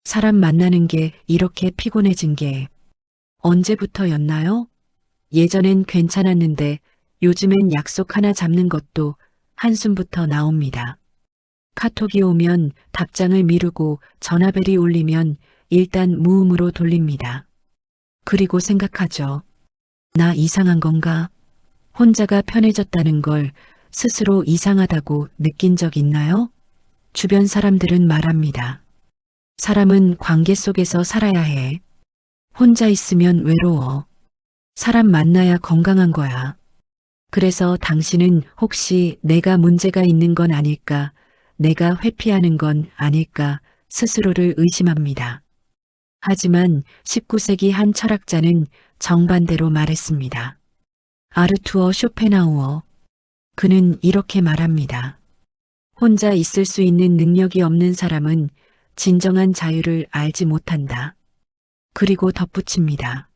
사람 만나는 게 이렇게 피곤해진 게 언제부터였나요? 예전엔 괜찮았는데 요즘엔 약속 하나 잡는 것도 한숨부터 나옵니다. 카톡이 오면 답장을 미루고 전화벨이 울리면 일단 무음으로 돌립니다. 그리고 생각하죠. 나 이상한 건가? 혼자가 편해졌다는 걸 스스로 이상하다고 느낀 적 있나요? 주변 사람들은 말합니다. 사람은 관계 속에서 살아야 해. 혼자 있으면 외로워. 사람 만나야 건강한 거야. 그래서 당신은 혹시 내가 문제가 있는 건 아닐까, 내가 회피하는 건 아닐까 스스로를 의심합니다. 하지만 19세기 한 철학자는 정반대로 말했습니다. 아르투어 쇼펜하우어. 그는 이렇게 말합니다. 혼자 있을 수 있는 능력이 없는 사람은 진정한 자유를 알지 못한다. 그리고 덧붙입니다.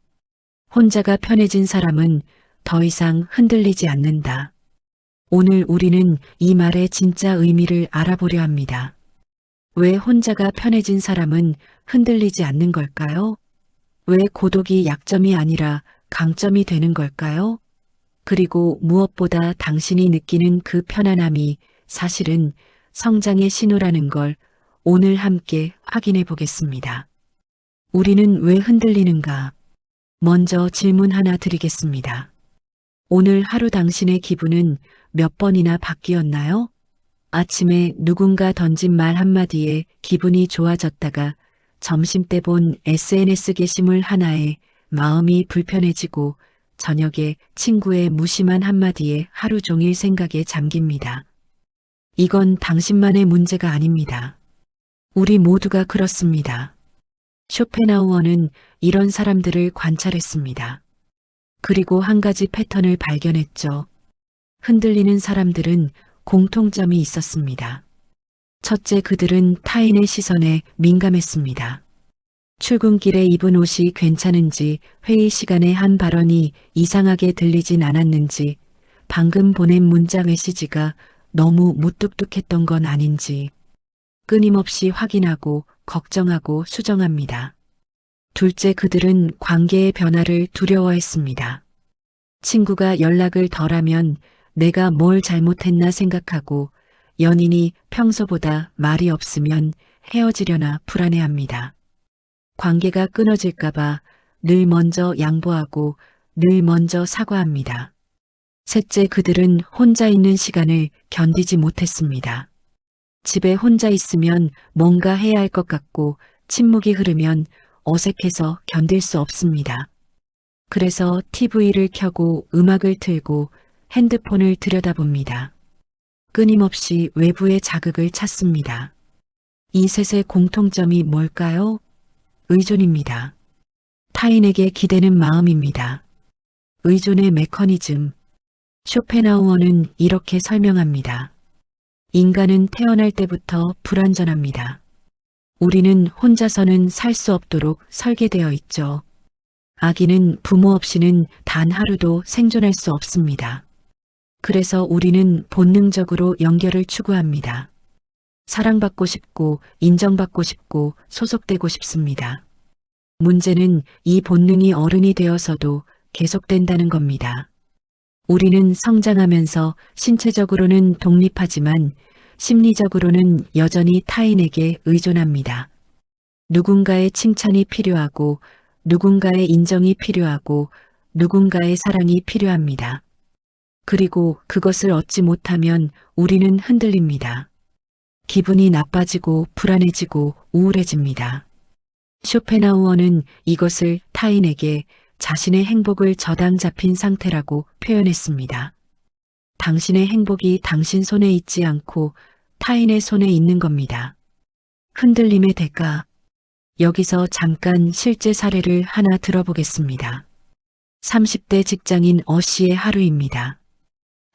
혼자가 편해진 사람은 더 이상 흔들리지 않는다. 오늘 우리는 이 말의 진짜 의미를 알아보려 합니다. 왜 혼자가 편해진 사람은 흔들리지 않는 걸까요? 왜 고독이 약점이 아니라 강점이 되는 걸까요? 그리고 무엇보다 당신이 느끼는 그 편안함이 사실은 성장의 신호라는 걸 오늘 함께 확인해 보겠습니다. 우리는 왜 흔들리는가? 먼저 질문 하나 드리겠습니다. 오늘 하루 당신의 기분은 몇 번이나 바뀌었나요? 아침에 누군가 던진 말 한마디에 기분이 좋아졌다가 점심때 본 SNS 게시물 하나에 마음이 불편해지고 저녁에 친구의 무심한 한마디에 하루 종일 생각에 잠깁니다. 이건 당신만의 문제가 아닙니다. 우리 모두가 그렇습니다. 쇼펜하우어는 이런 사람들을 관찰했습니다. 그리고 한 가지 패턴을 발견했죠. 흔들리는 사람들은 공통점이 있었습니다. 첫째, 그들은 타인의 시선에 민감했습니다. 출근길에 입은 옷이 괜찮은지, 회의 시간에 한 발언이 이상하게 들리진 않았는지, 방금 보낸 문자 메시지가 너무 무뚝뚝했던 건 아닌지 끊임없이 확인하고 걱정하고 수정합니다. 둘째, 그들은 관계의 변화를 두려워했습니다. 친구가 연락을 덜하면 내가 뭘 잘못했나 생각하고 연인이 평소보다 말이 없으면 헤어지려나 불안해합니다. 관계가 끊어질까봐 늘 먼저 양보하고 늘 먼저 사과합니다. 셋째, 그들은 혼자 있는 시간을 견디지 못했습니다. 집에 혼자 있으면 뭔가 해야 할 것 같고 침묵이 흐르면 어색해서 견딜 수 없습니다. 그래서 TV를 켜고 음악을 틀고 핸드폰을 들여다봅니다. 끊임없이 외부의 자극을 찾습니다. 이 셋의 공통점이 뭘까요? 의존입니다. 타인에게 기대는 마음입니다. 의존의 메커니즘. 쇼펜하우어는 이렇게 설명합니다. 인간은 태어날 때부터 불완전합니다. 우리는 혼자서는 살 수 없도록 설계되어 있죠. 아기는 부모 없이는 단 하루도 생존할 수 없습니다. 그래서 우리는 본능적으로 연결을 추구합니다. 사랑받고 싶고 인정받고 싶고 소속되고 싶습니다. 문제는 이 본능이 어른이 되어서도 계속된다는 겁니다. 우리는 성장하면서 신체적으로는 독립하지만 심리적으로는 여전히 타인에게 의존합니다. 누군가의 칭찬이 필요하고 누군가의 인정이 필요하고 누군가의 사랑이 필요합니다. 그리고 그것을 얻지 못하면 우리는 흔들립니다. 기분이 나빠지고 불안해지고 우울해집니다. 쇼펜하우어는 이것을 타인에게 자신의 행복을 저당 잡힌 상태라고 표현했습니다. 당신의 행복이 당신 손에 있지 않고 타인의 손에 있는 겁니다. 흔들림의 대가. 여기서 잠깐 실제 사례를 하나 들어보겠습니다. 30대 직장인 어씨의 하루입니다.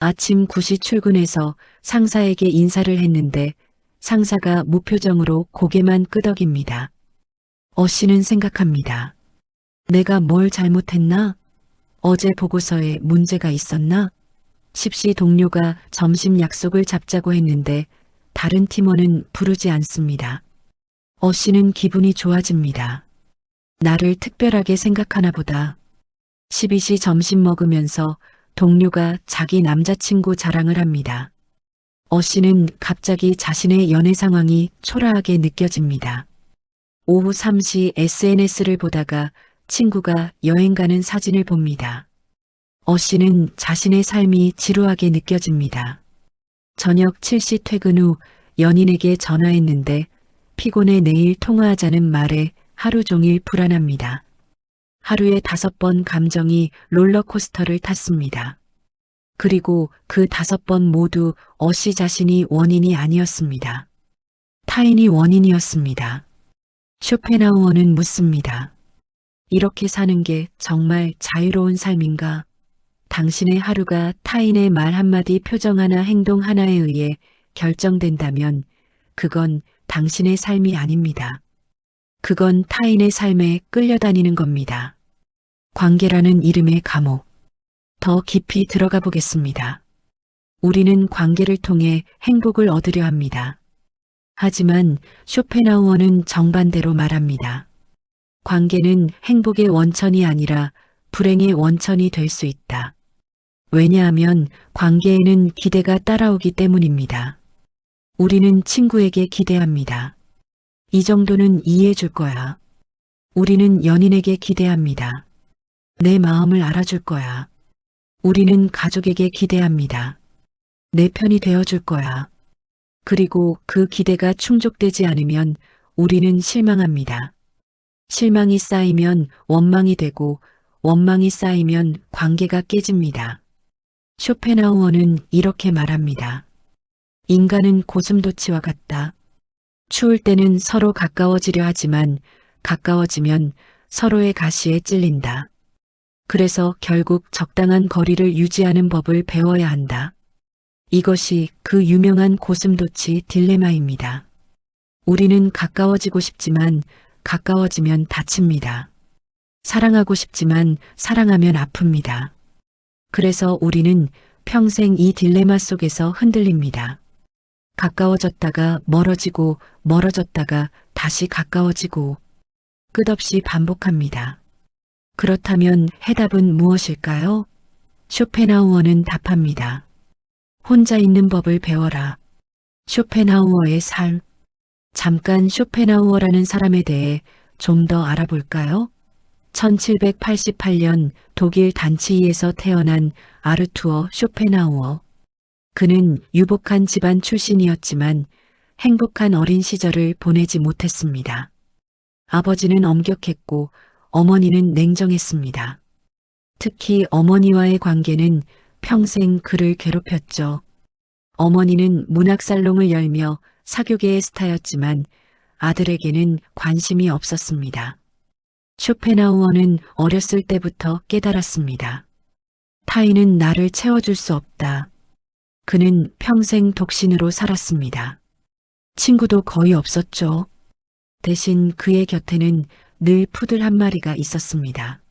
아침 9시 출근해서 상사에게 인사를 했는데 상사가 무표정으로 고개만 끄덕입니다. 어씨는 생각합니다. 내가 뭘 잘못했나? 어제 보고서에 문제가 있었나? 십시 동료가 점심 약속을 잡자고 했는데 다른 팀원은 부르지 않습니다. 씨는 기분이 좋아집니다. 나를 특별하게 생각하나 보다. 12시 점심 먹으면서 동료가 자기 남자친구 자랑을 합니다. 씨는 갑자기 자신의 연애 상황이 초라하게 느껴집니다. 오후 3시 SNS를 보다가 친구가 여행 가는 사진을 봅니다. 씨는 자신의 삶이 지루하게 느껴집니다. 저녁 7시 퇴근 후 연인에게 전화했는데 피곤해 내일 통화하자는 말에 하루 종일 불안합니다. 하루에 5번 감정이 롤러코스터를 탔습니다. 그리고 그 5번 모두 씨 자신이 원인이 아니었습니다. 타인이 원인이었습니다. 쇼펜하우어는 묻습니다. 이렇게 사는 게 정말 자유로운 삶인가? 당신의 하루가 타인의 말 한마디 표정 하나 행동 하나에 의해 결정된다면 그건 당신의 삶이 아닙니다. 그건 타인의 삶에 끌려다니는 겁니다. 관계라는 이름의 감옥. 더 깊이 들어가 보겠습니다. 우리는 관계를 통해 행복을 얻으려 합니다. 하지만 쇼펜하우어는 정반대로 말합니다. 관계는 행복의 원천이 아니라 불행의 원천이 될 수 있다. 왜냐하면 관계에는 기대가 따라오기 때문입니다. 우리는 친구에게 기대합니다. 이 정도는 이해해 줄 거야. 우리는 연인에게 기대합니다. 내 마음을 알아줄 거야. 우리는 가족에게 기대합니다. 내 편이 되어줄 거야. 그리고 그 기대가 충족되지 않으면 우리는 실망합니다. 실망이 쌓이면 원망이 되고 원망이 쌓이면 관계가 깨집니다. 쇼펜하우어는 이렇게 말합니다. 인간은 고슴도치와 같다. 추울 때는 서로 가까워지려 하지만 가까워지면 서로의 가시에 찔린다. 그래서 결국 적당한 거리를 유지하는 법을 배워야 한다. 이것이 그 유명한 고슴도치 딜레마입니다. 우리는 가까워지고 싶지만 가까워지면 다칩니다. 사랑하고 싶지만 사랑하면 아픕니다. 그래서 우리는 평생 이 딜레마 속에서 흔들립니다. 가까워졌다가 멀어지고 멀어졌다가 다시 가까워지고 끝없이 반복합니다. 그렇다면 해답은 무엇일까요? 쇼펜하우어는 답합니다. 혼자 있는 법을 배워라. 쇼펜하우어의 삶. 잠깐 쇼펜하우어라는 사람에 대해 좀 더 알아볼까요? 1788년 독일 단치히에서 태어난 아르투어 쇼펜하우어. 그는 유복한 집안 출신이었지만 행복한 어린 시절을 보내지 못했습니다. 아버지는 엄격했고 어머니는 냉정했습니다. 특히 어머니와의 관계는 평생 그를 괴롭혔죠. 어머니는 문학살롱을 열며 사교계의 스타였지만 아들에게는 관심이 없었습니다. 쇼펜하우어는 어렸을 때부터 깨달았습니다. 타인은 나를 채워줄 수 없다. 그는 평생 독신으로 살았습니다. 친구도 거의 없었죠. 대신 그의 곁에는 늘 푸들 한 마리가 있었습니다.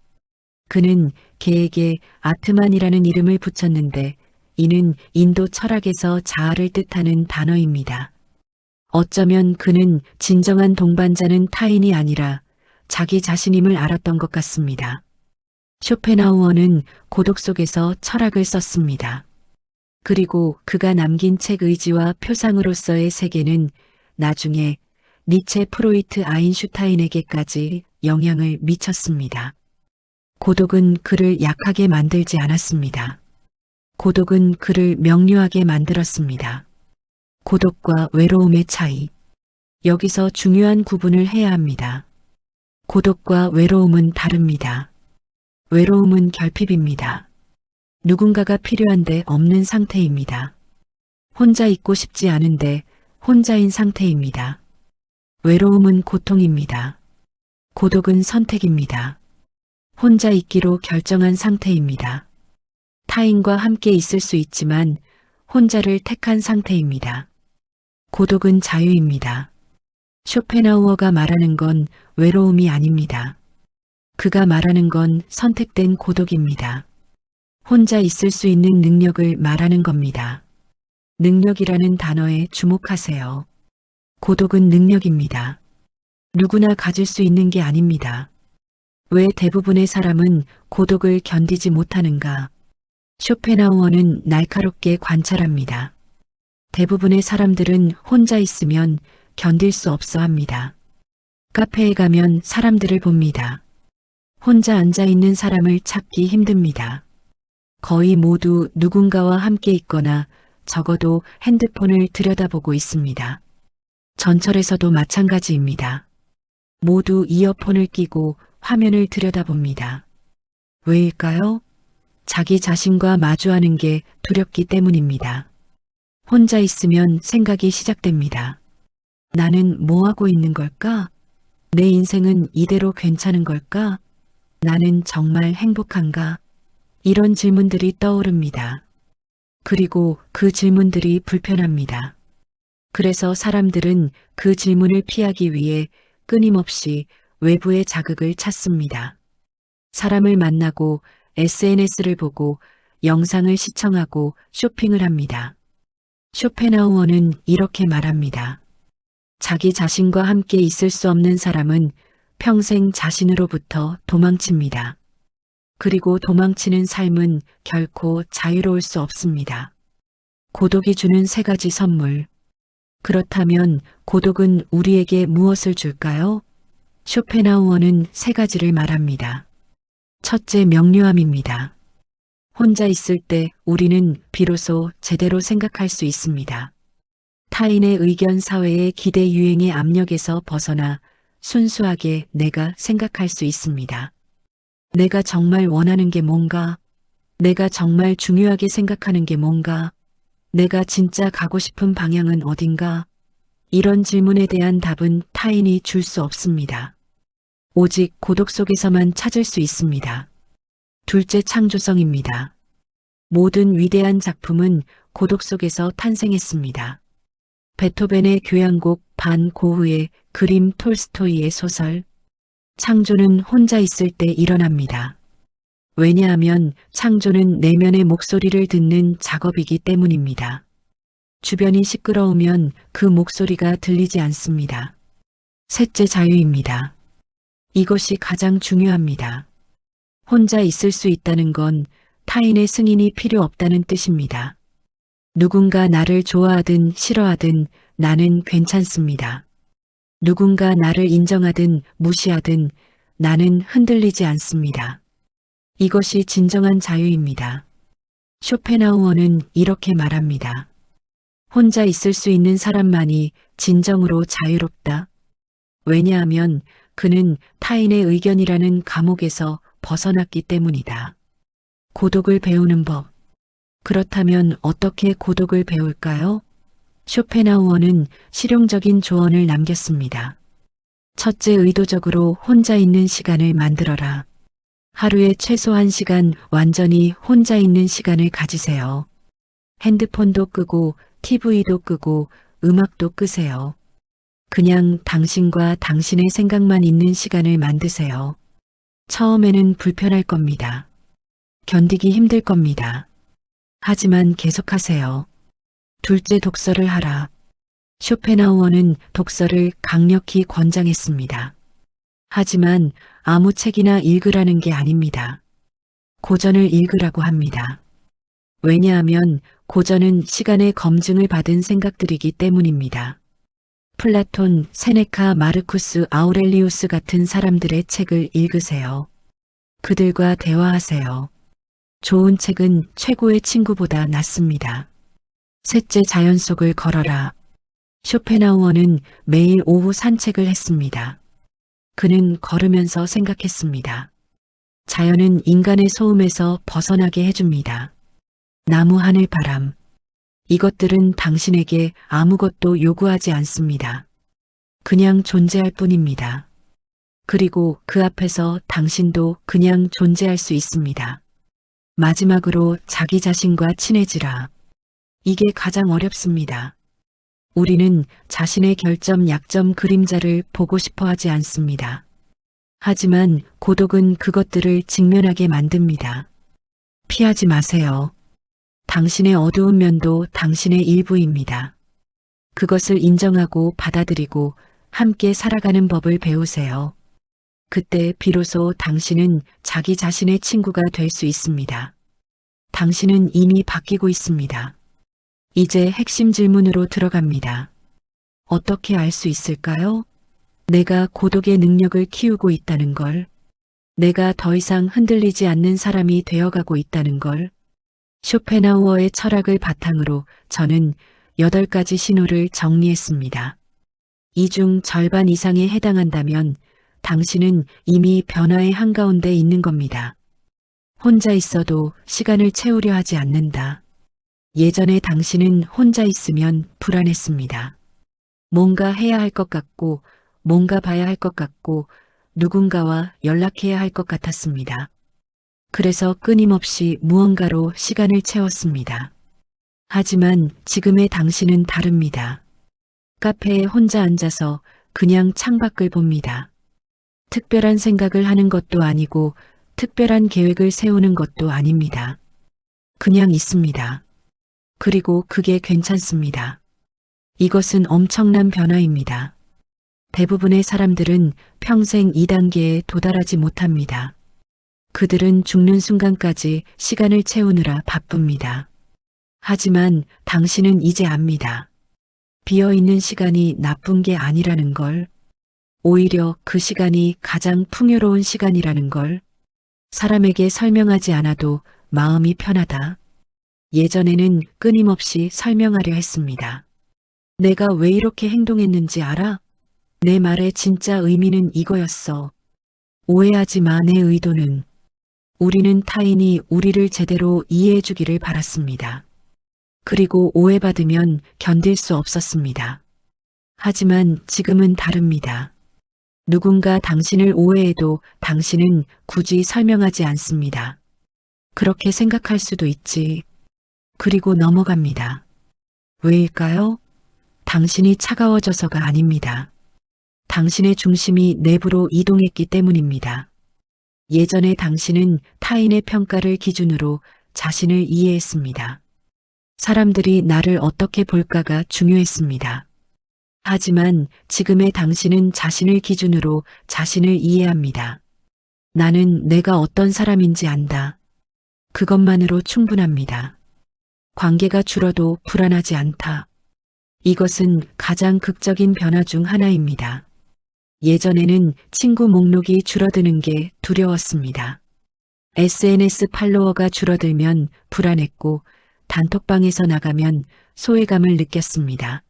그는 개에게 아트만이라는 이름을 붙였는데 이는 인도 철학에서 자아를 뜻하는 단어입니다. 어쩌면 그는 진정한 동반자는 타인이 아니라 자기 자신임을 알았던 것 같습니다. 쇼펜하우어는 고독 속에서 철학을 썼습니다. 그리고 그가 남긴 책 의지와 표상으로서의 세계는 나중에 니체, 프로이트, 아인슈타인에게까지 영향을 미쳤습니다. 고독은 그를 약하게 만들지 않았습니다. 고독은 그를 명료하게 만들었습니다. 고독과 외로움의 차이. 여기서 중요한 구분을 해야 합니다. 고독과 외로움은 다릅니다. 외로움은 결핍입니다. 누군가가 필요한데 없는 상태입니다. 혼자 있고 싶지 않은데 혼자인 상태입니다. 외로움은 고통입니다. 고독은 선택입니다. 혼자 있기로 결정한 상태입니다. 타인과 함께 있을 수 있지만 혼자를 택한 상태입니다. 고독은 자유입니다. 쇼펜하우어가 말하는 건 외로움이 아닙니다. 그가 말하는 건 선택된 고독입니다. 혼자 있을 수 있는 능력을 말하는 겁니다. 능력이라는 단어에 주목하세요. 고독은 능력입니다. 누구나 가질 수 있는 게 아닙니다. 왜 대부분의 사람은 고독을 견디지 못하는가? 쇼펜하우어는 날카롭게 관찰합니다. 대부분의 사람들은 혼자 있으면 견딜 수 없어 합니다. 카페에 가면 사람들을 봅니다. 혼자 앉아 있는 사람을 찾기 힘듭니다. 거의 모두 누군가와 함께 있거나 적어도 핸드폰을 들여다보고 있습니다. 전철에서도 마찬가지입니다. 모두 이어폰을 끼고 화면을 들여다봅니다. 왜일까요? 자기 자신과 마주하는 게 두렵기 때문입니다. 혼자 있으면 생각이 시작됩니다. 나는 뭐 하고 있는 걸까? 내 인생은 이대로 괜찮은 걸까? 나는 정말 행복한가? 이런 질문들이 떠오릅니다. 그리고 그 질문들이 불편합니다. 그래서 사람들은 그 질문을 피하기 위해 끊임없이 외부의 자극을 찾습니다. 사람을 만나고 SNS를 보고 영상을 시청하고 쇼핑을 합니다. 쇼펜하우어는 이렇게 말합니다. 자기 자신과 함께 있을 수 없는 사람은 평생 자신으로부터 도망칩니다. 그리고 도망치는 삶은 결코 자유로울 수 없습니다. 고독이 주는 세 가지 선물. 그렇다면 고독은 우리에게 무엇을 줄까요? 쇼펜하우어는 세 가지를 말합니다. 첫째, 명료함입니다. 혼자 있을 때 우리는 비로소 제대로 생각할 수 있습니다. 타인의 의견, 사회의 기대, 유행의 압력에서 벗어나 순수하게 내가 생각할 수 있습니다. 내가 정말 원하는 게 뭔가? 내가 정말 중요하게 생각하는 게 뭔가? 내가 진짜 가고 싶은 방향은 어딘가? 이런 질문에 대한 답은 타인이 줄 수 없습니다. 오직 고독 속에서만 찾을 수 있습니다. 둘째, 창조성입니다. 모든 위대한 작품은 고독 속에서 탄생했습니다. 베토벤의 교향곡, 반 고흐의 그림, 톨스토이의 소설. 창조는 혼자 있을 때 일어납니다. 왜냐하면 창조는 내면의 목소리를 듣는 작업이기 때문입니다. 주변이 시끄러우면 그 목소리가 들리지 않습니다. 셋째, 자유입니다. 이것이 가장 중요합니다. 혼자 있을 수 있다는 건 타인의 승인이 필요 없다는 뜻입니다. 누군가 나를 좋아하든 싫어하든 나는 괜찮습니다. 누군가 나를 인정하든 무시하든 나는 흔들리지 않습니다. 이것이 진정한 자유입니다. 쇼펜하우어는 이렇게 말합니다. 혼자 있을 수 있는 사람만이 진정으로 자유롭다. 왜냐하면 그는 타인의 의견이라는 감옥에서 벗어났기 때문이다. 고독을 배우는 법. 그렇다면 어떻게 고독을 배울까요? 쇼펜하우어는 실용적인 조언을 남겼습니다. 첫째, 의도적으로 혼자 있는 시간을 만들어라. 하루에 최소 1시간 완전히 혼자 있는 시간을 가지세요. 핸드폰도 끄고 TV도 끄고 음악도 끄세요. 그냥 당신과 당신의 생각만 있는 시간을 만드세요. 처음에는 불편할 겁니다. 견디기 힘들 겁니다. 하지만 계속하세요. 둘째, 독서를 하라. 쇼펜하우어는 독서를 강력히 권장했습니다. 하지만 아무 책이나 읽으라는 게 아닙니다. 고전을 읽으라고 합니다. 왜냐하면 고전은 시간의 검증을 받은 생각들이기 때문입니다. 플라톤, 세네카, 마르쿠스, 아우렐리우스 같은 사람들의 책을 읽으세요. 그들과 대화하세요. 좋은 책은 최고의 친구보다 낫습니다. 셋째, 자연 속을 걸어라. 쇼펜하우어는 매일 오후 산책을 했습니다. 그는 걸으면서 생각했습니다. 자연은 인간의 소음에서 벗어나게 해줍니다. 나무, 하늘, 바람. 이것들은 당신에게 아무것도 요구하지 않습니다. 그냥 존재할 뿐입니다. 그리고 그 앞에서 당신도 그냥 존재할 수 있습니다. 마지막으로 자기 자신과 친해지라. 이게 가장 어렵습니다. 우리는 자신의 결점, 약점, 그림자를 보고 싶어 하지 않습니다. 하지만 고독은 그것들을 직면하게 만듭니다. 피하지 마세요. 당신의 어두운 면도 당신의 일부입니다. 그것을 인정하고 받아들이고 함께 살아가는 법을 배우세요. 그때 비로소 당신은 자기 자신의 친구가 될 수 있습니다. 당신은 이미 바뀌고 있습니다. 이제 핵심 질문으로 들어갑니다. 어떻게 알 수 있을까요? 내가 고독의 능력을 키우고 있다는 걸, 내가 더 이상 흔들리지 않는 사람이 되어가고 있다는 걸. 쇼펜하우어의 철학을 바탕으로 저는 8가지 신호를 정리했습니다. 이 중 절반 이상에 해당한다면 당신은 이미 변화의 한가운데 있는 겁니다. 혼자 있어도 시간을 채우려 하지 않는다. 예전에 당신은 혼자 있으면 불안했습니다. 뭔가 해야 할 것 같고, 뭔가 봐야 할 것 같고, 누군가와 연락해야 할 것 같았습니다. 그래서 끊임없이 무언가로 시간을 채웠습니다. 하지만 지금의 당신은 다릅니다. 카페에 혼자 앉아서 그냥 창밖을 봅니다. 특별한 생각을 하는 것도 아니고 특별한 계획을 세우는 것도 아닙니다. 그냥 있습니다. 그리고 그게 괜찮습니다. 이것은 엄청난 변화입니다. 대부분의 사람들은 평생 이 단계에 도달하지 못합니다. 그들은 죽는 순간까지 시간을 채우느라 바쁩니다. 하지만 당신은 이제 압니다. 비어있는 시간이 나쁜 게 아니라는 걸, 오히려 그 시간이 가장 풍요로운 시간이라는 걸, 사람에게 설명하지 않아도 마음이 편하다. 예전에는 끊임없이 설명하려 했습니다. 내가 왜 이렇게 행동했는지 알아? 내 말의 진짜 의미는 이거였어. 오해하지 마, 내 의도는. 우리는 타인이 우리를 제대로 이해해 주기를 바랐습니다. 그리고 오해받으면 견딜 수 없었습니다. 하지만 지금은 다릅니다. 누군가 당신을 오해해도 당신은 굳이 설명하지 않습니다. 그렇게 생각할 수도 있지. 그리고 넘어갑니다. 왜일까요? 당신이 차가워져서가 아닙니다. 당신의 중심이 내부로 이동했기 때문입니다. 예전에 당신은 타인의 평가를 기준으로 자신을 이해했습니다. 사람들이 나를 어떻게 볼까가 중요했습니다. 하지만 지금의 당신은 자신을 기준으로 자신을 이해합니다. 나는 내가 어떤 사람인지 안다. 그것만으로 충분합니다. 관계가 줄어도 불안하지 않다. 이것은 가장 극적인 변화 중 하나입니다. 예전에는 친구 목록이 줄어드는 게 두려웠습니다. SNS 팔로워가 줄어들면 불안했고 단톡방에서 나가면 소외감을 느꼈습니다.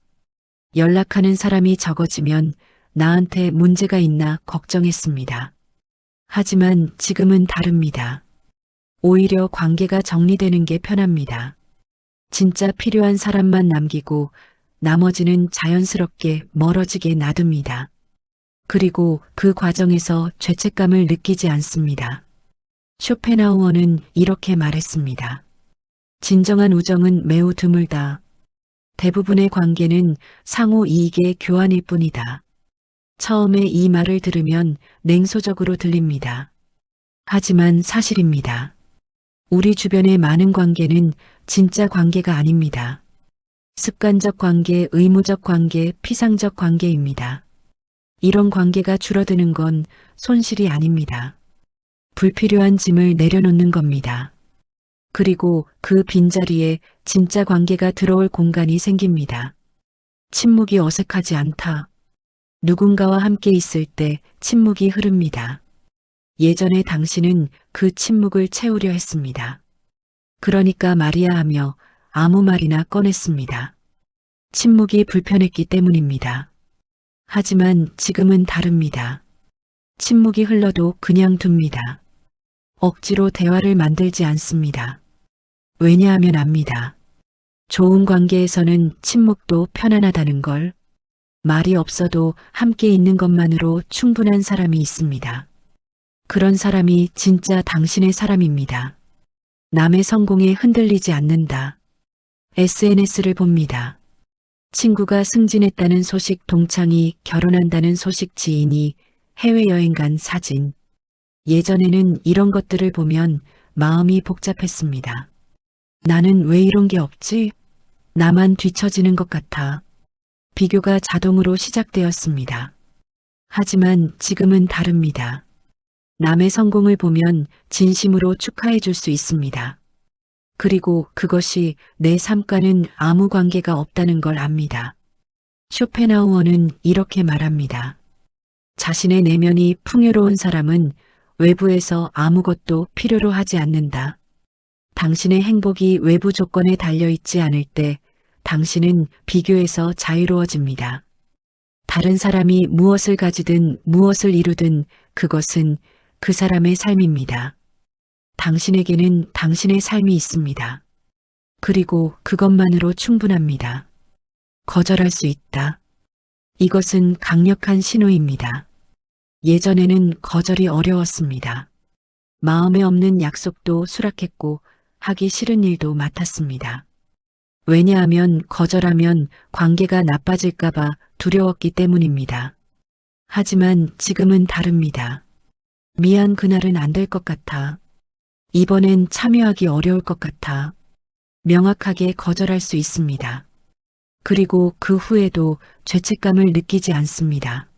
연락하는 사람이 적어지면 나한테 문제가 있나 걱정했습니다. 하지만 지금은 다릅니다. 오히려 관계가 정리되는 게 편합니다. 진짜 필요한 사람만 남기고 나머지는 자연스럽게 멀어지게 놔둡니다. 그리고 그 과정에서 죄책감을 느끼지 않습니다. 쇼펜하우어는 이렇게 말했습니다. 진정한 우정은 매우 드물다. 대부분의 관계는 상호 이익의 교환일 뿐이다. 처음에 이 말을 들으면 냉소적으로 들립니다. 하지만 사실입니다. 우리 주변의 많은 관계는 진짜 관계가 아닙니다. 습관적 관계, 의무적 관계, 피상적 관계입니다. 이런 관계가 줄어드는 건 손실이 아닙니다. 불필요한 짐을 내려놓는 겁니다. 그리고 그 빈자리에 진짜 관계가 들어올 공간이 생깁니다. 침묵이 어색하지 않다. 누군가와 함께 있을 때 침묵이 흐릅니다. 예전에 당신은 그 침묵을 채우려 했습니다. 그러니까 말이야 하며 아무 말이나 꺼냈습니다. 침묵이 불편했기 때문입니다. 하지만 지금은 다릅니다. 침묵이 흘러도 그냥 둡니다. 억지로 대화를 만들지 않습니다. 왜냐하면 압니다. 좋은 관계에서는 침묵도 편안하다는 걸. 말이 없어도 함께 있는 것만으로 충분한 사람이 있습니다. 그런 사람이 진짜 당신의 사람입니다. 남의 성공에 흔들리지 않는다. SNS를 봅니다. 친구가 승진했다는 소식, 동창이 결혼한다는 소식, 지인이 해외여행 간 사진. 예전에는 이런 것들을 보면 마음이 복잡했습니다. 나는 왜 이런 게 없지? 나만 뒤처지는 것 같아. 비교가 자동으로 시작되었습니다. 하지만 지금은 다릅니다. 남의 성공을 보면 진심으로 축하해 줄 수 있습니다. 그리고 그것이 내 삶과는 아무 관계가 없다는 걸 압니다. 쇼펜하우어는 이렇게 말합니다. 자신의 내면이 풍요로운 사람은 외부에서 아무것도 필요로 하지 않는다. 당신의 행복이 외부 조건에 달려있지 않을 때 당신은 비교에서 자유로워집니다. 다른 사람이 무엇을 가지든 무엇을 이루든 그것은 그 사람의 삶입니다. 당신에게는 당신의 삶이 있습니다. 그리고 그것만으로 충분합니다. 거절할 수 있다. 이것은 강력한 신호입니다. 예전에는 거절이 어려웠습니다. 마음에 없는 약속도 수락했고 하기 싫은 일도 맡았습니다. 왜냐하면 거절하면 관계가 나빠질까봐 두려웠기 때문입니다. 하지만 지금은 다릅니다. 미안, 그날은 안 될 것 같아. 이번엔 참여하기 어려울 것 같아. 명확하게 거절할 수 있습니다. 그리고 그 후에도 죄책감을 느끼지 않습니다.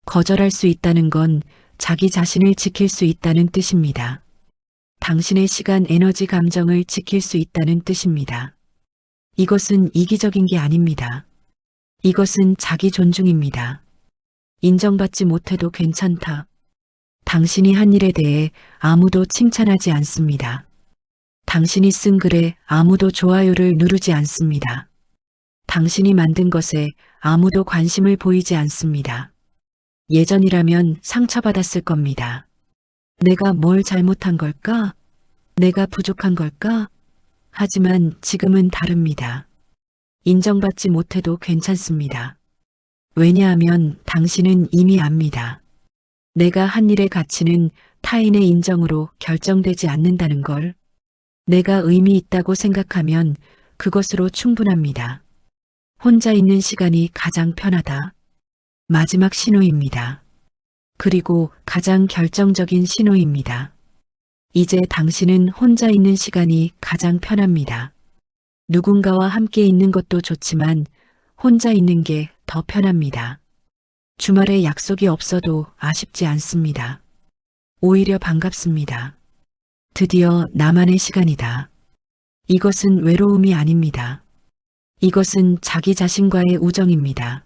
거절할 수 있다는 건 자기 자신을 지킬 수 있다는 뜻입니다. 당신의 시간, 에너지, 감정을 지킬 수 있다는 뜻입니다. 이것은 이기적인 게 아닙니다. 이것은 자기 존중입니다. 인정받지 못해도 괜찮다. 당신이 한 일에 대해 아무도 칭찬하지 않습니다. 당신이 쓴 글에 아무도 좋아요를 누르지 않습니다. 당신이 만든 것에 아무도 관심을 보이지 않습니다. 예전이라면 상처받았을 겁니다. 내가 뭘 잘못한 걸까? 내가 부족한 걸까? 하지만 지금은 다릅니다. 인정받지 못해도 괜찮습니다. 왜냐하면 당신은 이미 압니다. 내가 한 일의 가치는 타인의 인정으로 결정되지 않는다는 걸. 내가 의미 있다고 생각하면 그것으로 충분합니다. 혼자 있는 시간이 가장 편하다. 마지막 신호입니다. 그리고 가장 결정적인 신호입니다. 이제 당신은 혼자 있는 시간이 가장 편합니다. 누군가와 함께 있는 것도 좋지만 혼자 있는 게 더 편합니다. 주말에 약속이 없어도 아쉽지 않습니다. 오히려 반갑습니다. 드디어 나만의 시간이다. 이것은 외로움이 아닙니다. 이것은 자기 자신과의 우정입니다.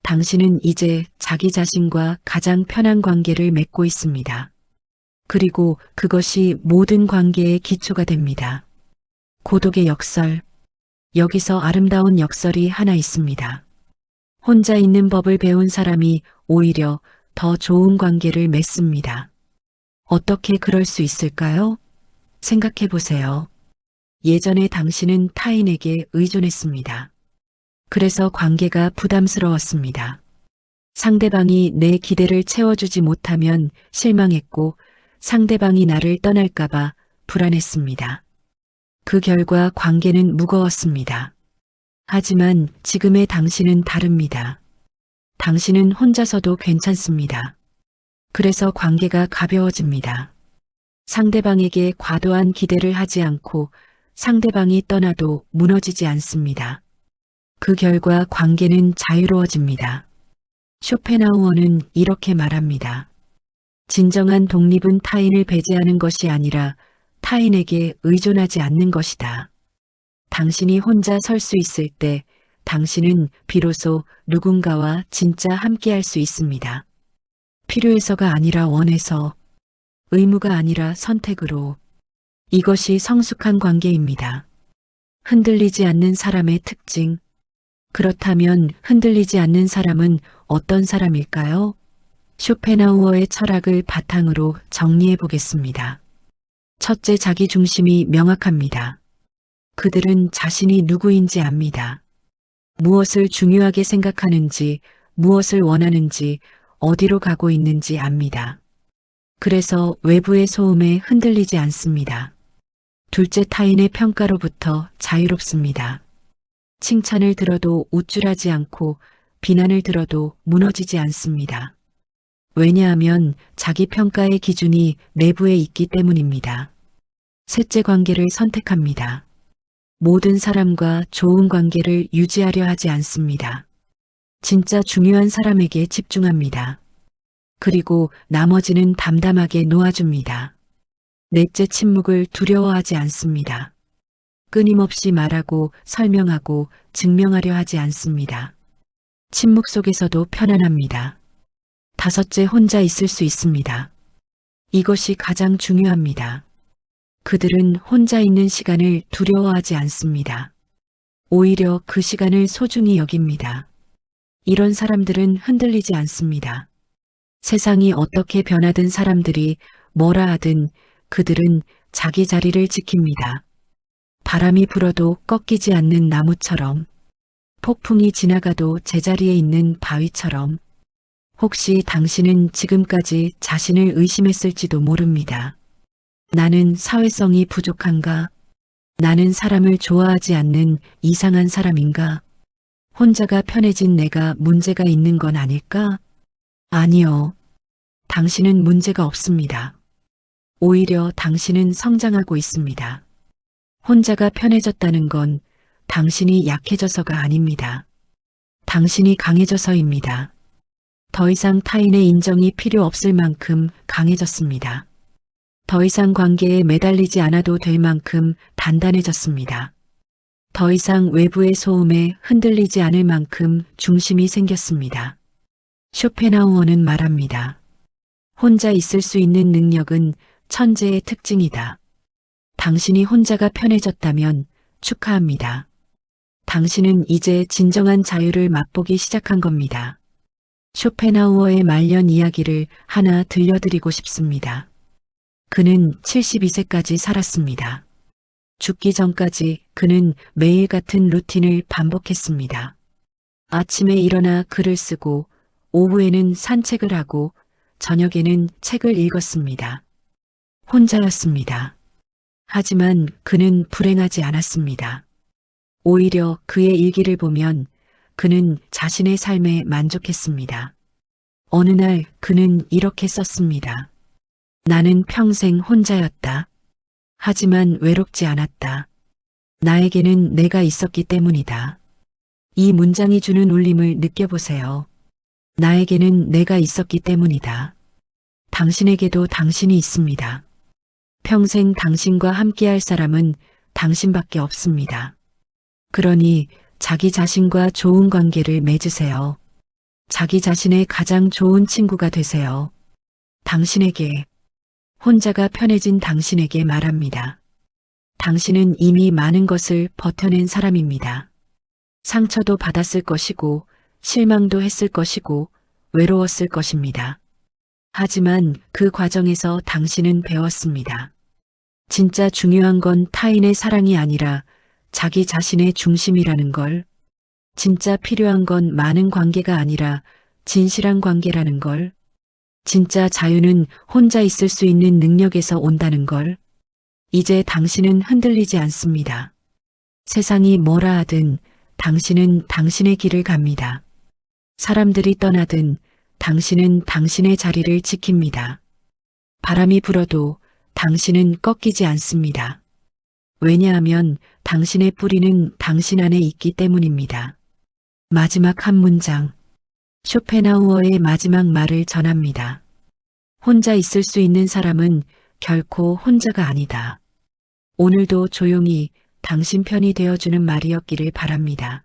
당신은 이제 자기 자신과 가장 편한 관계를 맺고 있습니다. 그리고 그것이 모든 관계의 기초가 됩니다. 고독의 역설. 여기서 아름다운 역설이 하나 있습니다. 혼자 있는 법을 배운 사람이 오히려 더 좋은 관계를 맺습니다. 어떻게 그럴 수 있을까요? 생각해 보세요. 예전에 당신은 타인에게 의존했습니다. 그래서 관계가 부담스러웠습니다. 상대방이 내 기대를 채워주지 못하면 실망했고 상대방이 나를 떠날까봐 불안했습니다. 그 결과 관계는 무거웠습니다. 하지만 지금의 당신은 다릅니다. 당신은 혼자서도 괜찮습니다. 그래서 관계가 가벼워집니다. 상대방에게 과도한 기대를 하지 않고 상대방이 떠나도 무너지지 않습니다. 그 결과 관계는 자유로워집니다. 쇼펜하우어는 이렇게 말합니다. 진정한 독립은 타인을 배제하는 것이 아니라 타인에게 의존하지 않는 것이다. 당신이 혼자 설 수 있을 때 당신은 비로소 누군가와 진짜 함께할 수 있습니다. 필요해서가 아니라 원해서, 의무가 아니라 선택으로. 이것이 성숙한 관계입니다. 흔들리지 않는 사람의 특징. 그렇다면 흔들리지 않는 사람은 어떤 사람일까요? 쇼펜하우어의 철학을 바탕으로 정리해 보겠습니다. 첫째, 자기 중심이 명확합니다. 그들은 자신이 누구인지 압니다. 무엇을 중요하게 생각하는지, 무엇을 원하는지, 어디로 가고 있는지 압니다. 그래서 외부의 소음에 흔들리지 않습니다. 둘째, 타인의 평가로부터 자유롭습니다. 칭찬을 들어도 우쭐하지 않고 비난을 들어도 무너지지 않습니다. 왜냐하면 자기 평가의 기준이 내부에 있기 때문입니다. 셋째, 관계를 선택합니다. 모든 사람과 좋은 관계를 유지하려 하지 않습니다. 진짜 중요한 사람에게 집중합니다. 그리고 나머지는 담담하게 놓아줍니다. 넷째 침묵을 두려워하지 않습니다. 끊임없이 말하고 설명하고 증명하려 하지 않습니다. 침묵 속에서도 편안합니다. 다섯째, 혼자 있을 수 있습니다. 이것이 가장 중요합니다. 그들은 혼자 있는 시간을 두려워하지 않습니다. 오히려 그 시간을 소중히 여깁니다. 이런 사람들은 흔들리지 않습니다. 세상이 어떻게 변하든 사람들이 뭐라 하든 그들은 자기 자리를 지킵니다. 바람이 불어도 꺾이지 않는 나무처럼, 폭풍이 지나가도 제자리에 있는 바위처럼, 혹시 당신은 지금까지 자신을 의심했을지도 모릅니다. 나는 사회성이 부족한가? 나는 사람을 좋아하지 않는 이상한 사람인가? 혼자가 편해진 내가 문제가 있는 건 아닐까? 아니요. 당신은 문제가 없습니다. 오히려 당신은 성장하고 있습니다. 혼자가 편해졌다는 건 당신이 약해져서가 아닙니다. 당신이 강해져서입니다. 더 이상 타인의 인정이 필요 없을 만큼 강해졌습니다. 더 이상 관계에 매달리지 않아도 될 만큼 단단해졌습니다. 더 이상 외부의 소음에 흔들리지 않을 만큼 중심이 생겼습니다. 쇼펜하우어는 말합니다. 혼자 있을 수 있는 능력은 천재의 특징이다. 당신이 혼자가 편해졌다면 축하합니다. 당신은 이제 진정한 자유를 맛보기 시작한 겁니다. 쇼펜하우어의 말년 이야기를 하나 들려드리고 싶습니다. 그는 72세까지 살았습니다. 죽기 전까지 그는 매일 같은 루틴을 반복했습니다. 아침에 일어나 글을 쓰고 오후에는 산책을 하고 저녁에는 책을 읽었습니다. 혼자였습니다. 하지만 그는 불행하지 않았습니다. 오히려 그의 일기를 보면 그는 자신의 삶에 만족했습니다. 어느 날 그는 이렇게 썼습니다. 나는 평생 혼자였다. 하지만 외롭지 않았다. 나에게는 내가 있었기 때문이다. 이 문장이 주는 울림을 느껴보세요. 나에게는 내가 있었기 때문이다. 당신에게도 당신이 있습니다. 평생 당신과 함께할 사람은 당신밖에 없습니다. 그러니 자기 자신과 좋은 관계를 맺으세요. 자기 자신의 가장 좋은 친구가 되세요. 당신에게, 혼자가 편해진 당신에게 말합니다. 당신은 이미 많은 것을 버텨낸 사람입니다. 상처도 받았을 것이고, 실망도 했을 것이고, 외로웠을 것입니다. 하지만 그 과정에서 당신은 배웠습니다. 진짜 중요한 건 타인의 사랑이 아니라 자기 자신의 중심이라는 걸, 진짜 필요한 건 많은 관계가 아니라 진실한 관계라는 걸, 진짜 자유는 혼자 있을 수 있는 능력에서 온다는 걸, 이제 당신은 흔들리지 않습니다. 세상이 뭐라 하든 당신은 당신의 길을 갑니다. 사람들이 떠나든 당신은 당신의 자리를 지킵니다. 바람이 불어도 당신은 꺾이지 않습니다. 왜냐하면 당신의 뿌리는 당신 안에 있기 때문입니다. 마지막 한 문장. 쇼펜하우어의 마지막 말을 전합니다. 혼자 있을 수 있는 사람은 결코 혼자가 아니다. 오늘도 조용히 당신 편이 되어주는 말이었기를 바랍니다.